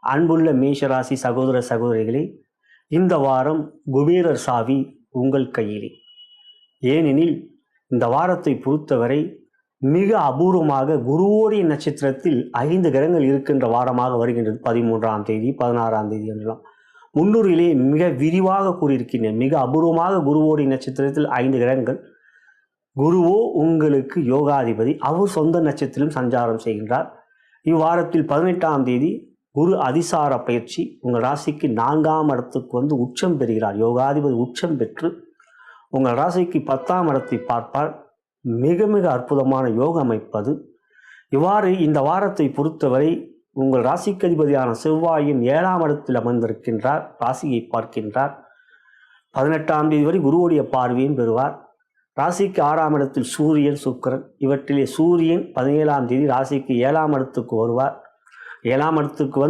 அன்புள்ள மேஷராசி சகோதர சகோதரிகளே, இந்த வாரம் குபேரர் சாவி உங்கள் கையிலே. ஏனெனில் இந்த வாரத்தை பொறுத்தவரை மிக அபூர்வமாக குருவோடைய நட்சத்திரத்தில் 5 கிரகங்கள் இருக்கின்ற வாரமாக வருகின்றது. 13ஆம் தேதி 16ஆம் தேதி என்றெல்லாம் முன்னூறிலே மிக விரிவாக கூறியிருக்கின்றேன். மிக அபூர்வமாக குருவோடைய நட்சத்திரத்தில் 5 கிரகங்கள். குருவோ உங்களுக்கு யோகாதிபதி, அவர் சொந்த நட்சத்திரம் சஞ்சாரம் செய்கின்றார். இவ்வாரத்தில் 18ஆம் தேதி குரு அதிசார பயிற்சி உங்கள் ராசிக்கு 4ஆம் இடத்துக்கு உச்சம் பெறுகிறார். யோகாதிபதி உச்சம் பெற்று உங்கள் ராசிக்கு 10ஆம் இடத்தை பார்ப்பார். மிக மிக அற்புதமான யோக அமைப்பது. இவ்வாறு இந்த வாரத்தை பொறுத்தவரை உங்கள் ராசிக்கு அதிபதியான செவ்வாயின் 7ஆம் இடத்தில் அமர்ந்திருக்கின்றார். ராசியை பார்க்கின்றார். 18ஆம் தேதி வரை குருவுடைய பார்வையும் பெறுவார். ராசிக்கு 6ஆம் இடத்தில் சூரியன் சுக்கிரன். இவற்றிலே சூரியன் 17ஆம் தேதி ராசிக்கு 7ஆம் இடத்துக்கு வருவார். 7ஆம் இடத்துக்கு